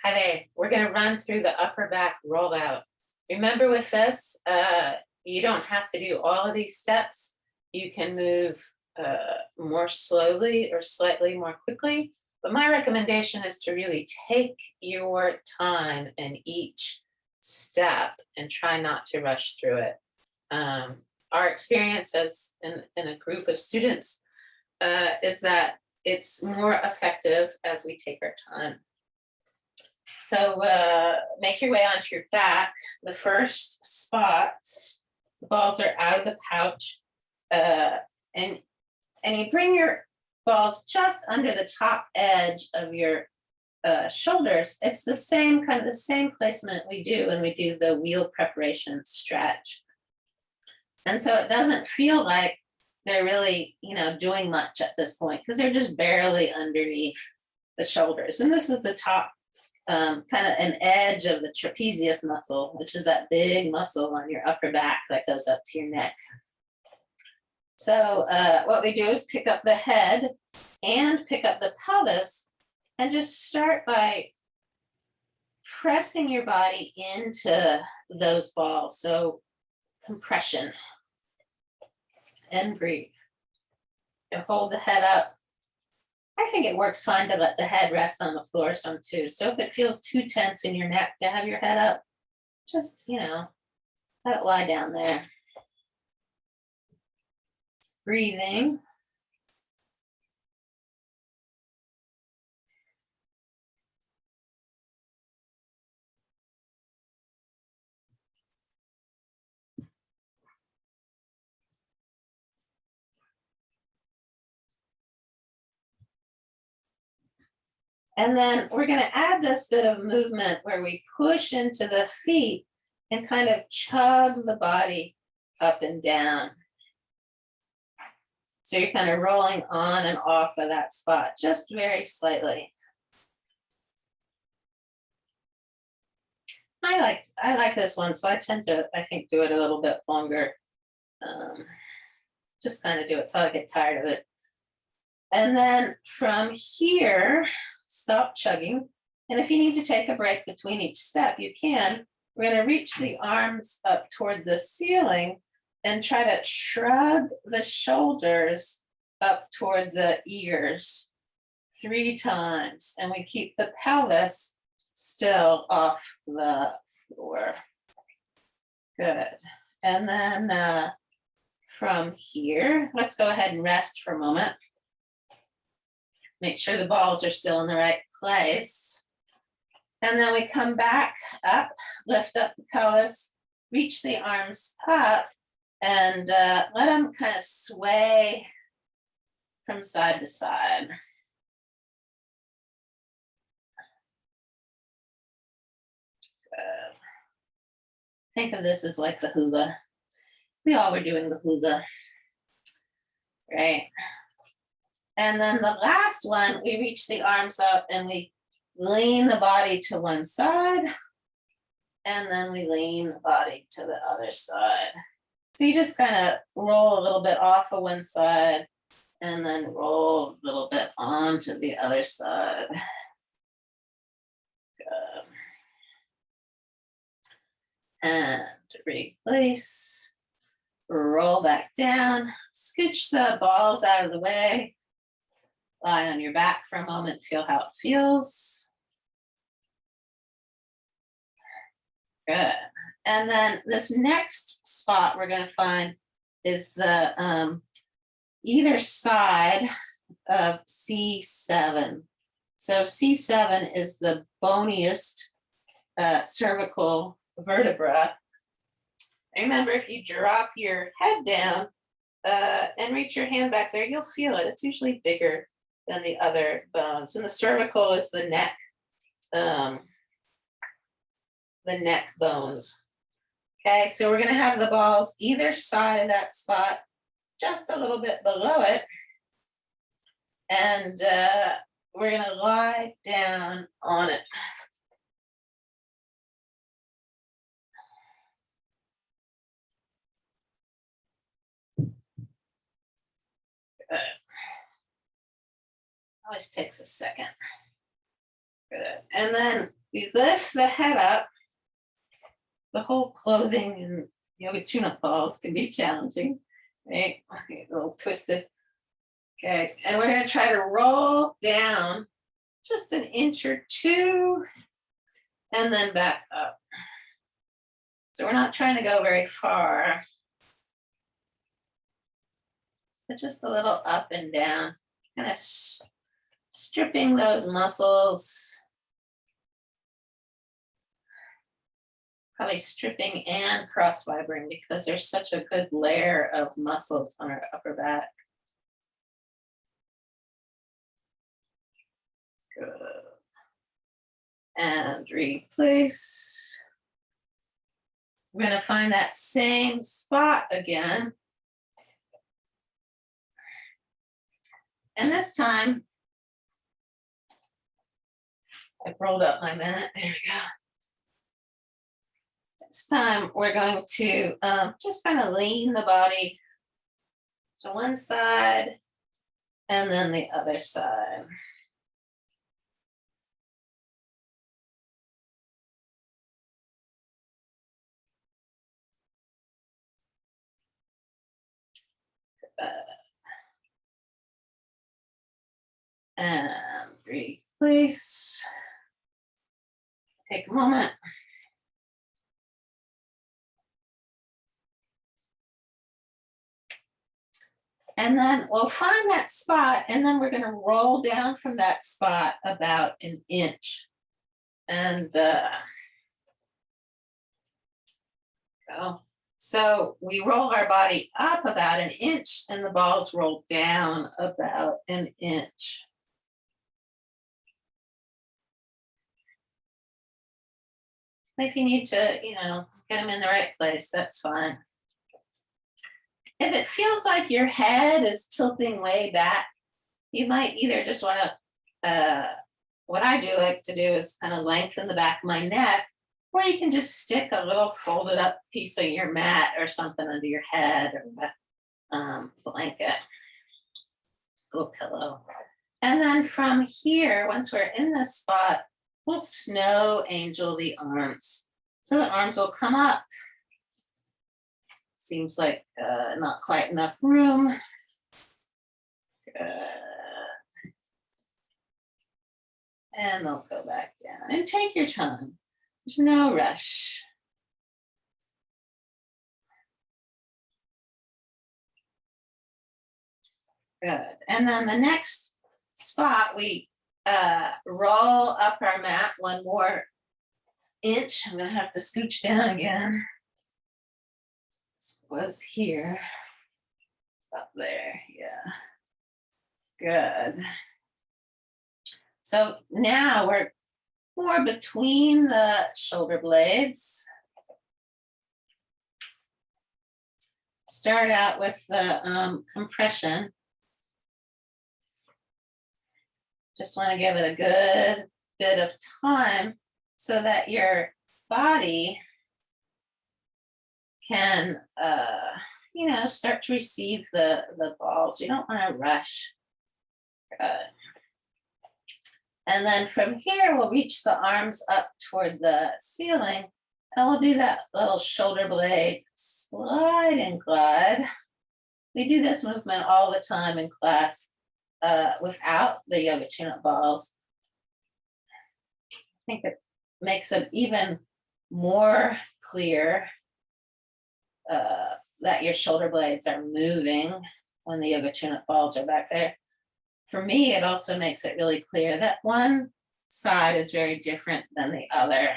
Hi there. We're going to run through the upper back rollout. Remember with this, you don't have to do all of these steps. You can move more slowly or slightly more quickly. But my recommendation is to really take your time in each step and try not to rush through it. Our experience as in a group of students is that it's more effective as we take our time. So make your way onto your back. The first spots, the balls are out of the pouch, and you bring your balls just under the top edge of your shoulders. It's the same kind of the same placement we do when we do the wheel preparation stretch, and so it doesn't feel like they're really doing much at this point because they're just barely underneath the shoulders, and this is the top. Kind of an edge of the trapezius muscle, which is that big muscle on your upper back that goes up to your neck. So what we do is pick up the head and pick up the pelvis and just start by pressing your body into those balls. So compression and breathe. And hold the head up. I think it works fine to let the head rest on the floor some too. So if it feels too tense in your neck to have your head up, just, let it lie down there. Breathing. And then we're going to add this bit of movement where we push into the feet and kind of chug the body up and down. So you're kind of rolling on and off of that spot, just very slightly. I like this one, so I tend to, I think, do it a little bit longer. Just kind of do it till I get tired of it. And then from here, stop chugging. And if you need to take a break between each step, you can. We're going to reach the arms up toward the ceiling and try to shrug the shoulders up toward the ears 3 times. And we keep the pelvis still off the floor. Good. And then from here, let's go ahead and rest for a moment. Make sure the balls are still in the right place. And then we come back up, lift up the pelvis, reach the arms up, and let them kind of sway from side to side. Good. Think of this as like the hula. We all were doing the hula, right? And then the last one, we reach the arms up and we lean the body to one side. And then we lean the body to the other side. So you just kind of roll a little bit off of one side and then roll a little bit onto the other side. Good. And release. Roll back down. Scooch the balls out of the way. Lie on your back for a moment, feel how it feels. Good. And then this next spot we're going to find is the either side of C7. So C7 is the boniest cervical vertebra. Remember, if you drop your head down and reach your hand back there, you'll feel it. It's usually bigger than the other bones. And the cervical is the neck bones. Okay, so we're going to have the balls either side of that spot, just a little bit below it. And we're going to lie down on it. Good. Always takes a second. Good. And then We lift the head up. The whole clothing and yoga tune-up balls can be challenging, right? Okay, a little twisted. Okay, and we're gonna try to roll down just an inch or two and then back up. So we're not trying to go very far, but just a little up and down, kind of stripping those muscles. Probably stripping and cross fibering because there's such a good layer of muscles on our upper back. Good. And replace. We're going to find that same spot again. And this time, I've rolled up my mat. There we go. This time we're going to just kind of lean the body to one side and then the other side. And release. Take a moment. And then we'll find that spot, and then we're going to roll down from that spot about an inch. And go. So we roll our body up about an inch, and the balls roll down about an inch. If you need to, get them in the right place, that's fine. If it feels like your head is tilting way back, you might either just want to, what I do like to do is kind of lengthen the back of my neck, or you can just stick a little folded up piece of your mat or something under your head or a blanket, a little pillow. And then from here, once we're in this spot, we'll snow angel the arms. So the arms will come up. Seems like not quite enough room. And they'll go back down. And take your time. There's no rush. Good. And then the next spot, we roll up our mat one more inch. I'm going to have to scooch down again. This was here. Up there, yeah. Good. So now we're more between the shoulder blades. Start out with the compression. Just want to give it a good bit of time so that your body can, start to receive the balls. You don't want to rush. Good. And then from here, we'll reach the arms up toward the ceiling, and we'll do that little shoulder blade slide and glide. We do this movement all the time in class without the yoga tune-up balls. I think it makes it even more clear that your shoulder blades are moving when the yoga tune-up balls are back there. For me, it also makes it really clear that one side is very different than the other.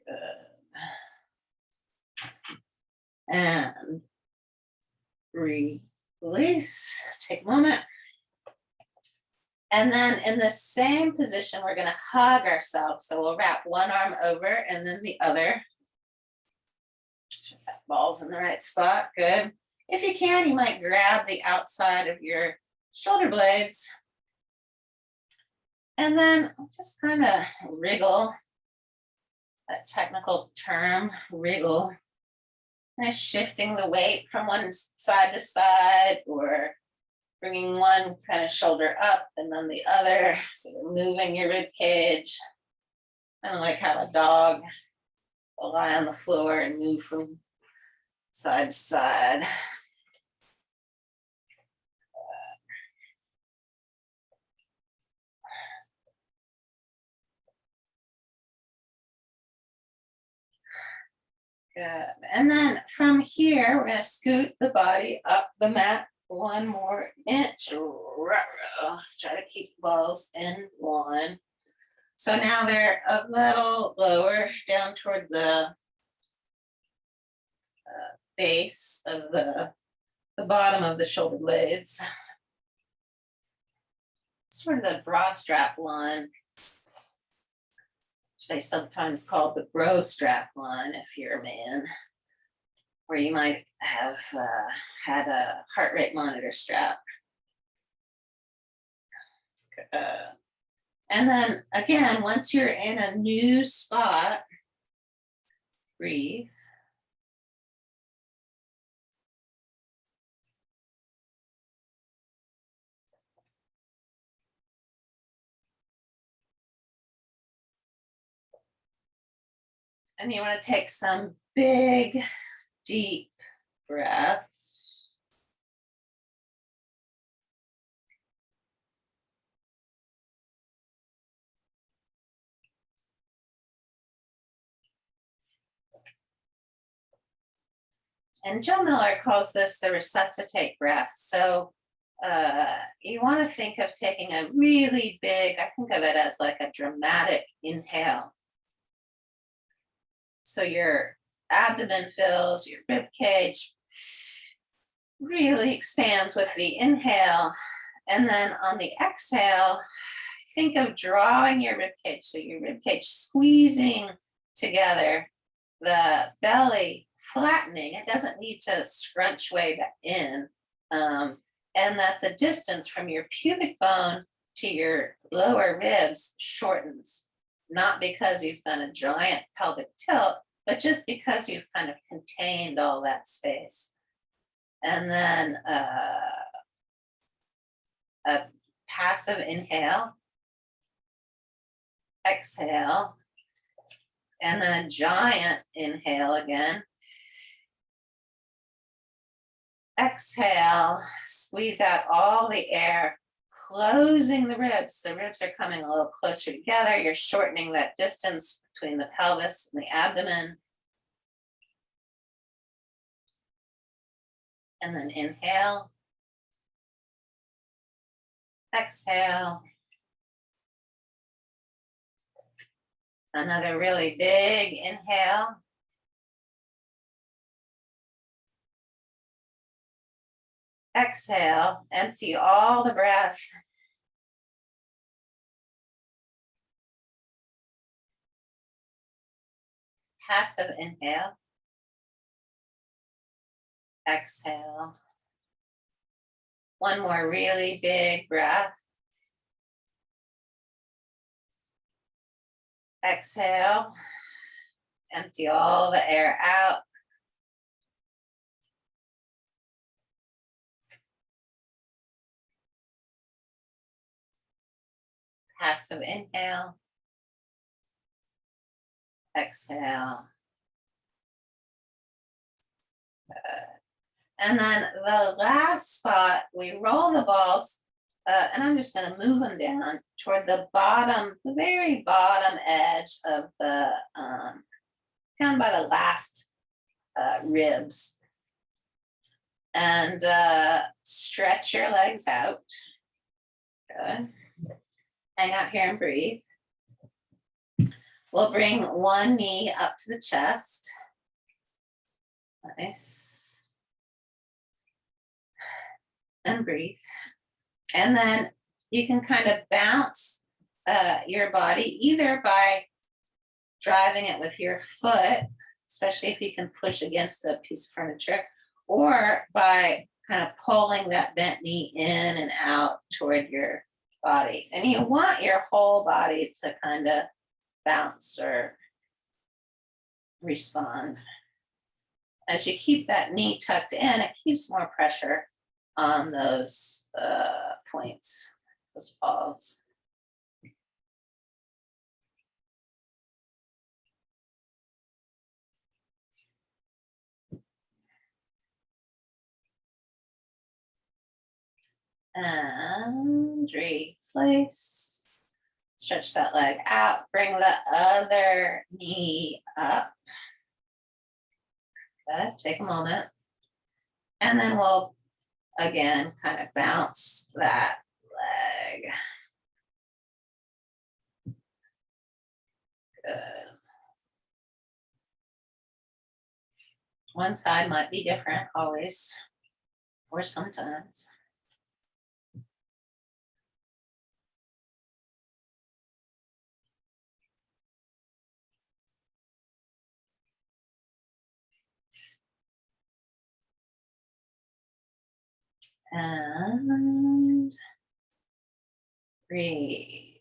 Good. And release, take a moment. And then in the same position, we're going to hug ourselves. So we'll wrap one arm over and then the other. Balls in the right spot, good. If you can, you might grab the outside of your shoulder blades and then just kind of wriggle, that technical term, wriggle, kind of shifting the weight from one side to side or bringing one kind of shoulder up and then the other, so you're moving your rib cage, kind of like how a dog will lie on the floor and move from side to side. Good. And then from here, we're going to scoot the body up the mat one more inch. Try to keep the balls in one. So now they're a little lower down toward the base of the bottom of the shoulder blades. Sort of the bra strap line, which they sometimes call the bro strap line if you're a man, where you might have had a heart rate monitor strap. And then again, once you're in a new spot, breathe. And you want to take some big, deep breaths. And Joe Miller calls this the resuscitate breath. So you want to think of taking a really big, I think of it as like a dramatic inhale. So your abdomen fills, your rib cage really expands with the inhale. And then on the exhale, think of drawing your rib cage. So your rib cage squeezing together, the belly flattening. It doesn't need to scrunch way back in. And that the distance from your pubic bone to your lower ribs shortens, not because you've done a giant pelvic tilt, but just because you've kind of contained all that space. And then a passive inhale, exhale, and then a giant inhale again. Exhale, squeeze out all the air, closing the ribs. The ribs are coming a little closer together. You're shortening that distance between the pelvis and the abdomen. And then inhale, exhale. Another really big inhale. Exhale, empty all the breath. Passive inhale. Exhale. One more really big breath. Exhale. Empty all the air out. Passive inhale. Exhale. And then the last spot, we roll the balls, and I'm just going to move them down toward the bottom, the very bottom edge of the, down by the last ribs. And stretch your legs out. Good. Hang out here and breathe. We'll bring one knee up to the chest. Nice. And breathe. And then you can kind of bounce your body either by driving it with your foot, especially if you can push against a piece of furniture, or by kind of pulling that bent knee in and out toward your body. And you want your whole body to kind of bounce or respond. As you keep that knee tucked in, it keeps more pressure on those points, those balls. And replace. Stretch that leg out, bring the other knee up. Good, take a moment. And then we'll, again, kind of bounce that leg. Good. One side might be different always, or sometimes. And release.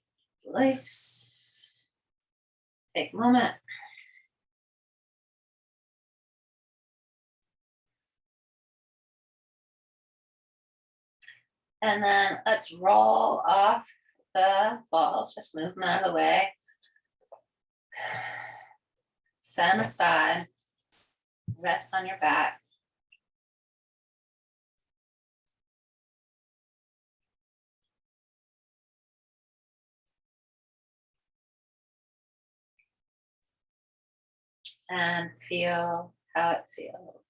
Take a moment. And then let's roll off the balls, just move them out of the way. Set them aside, rest on your back. And feel how it feels.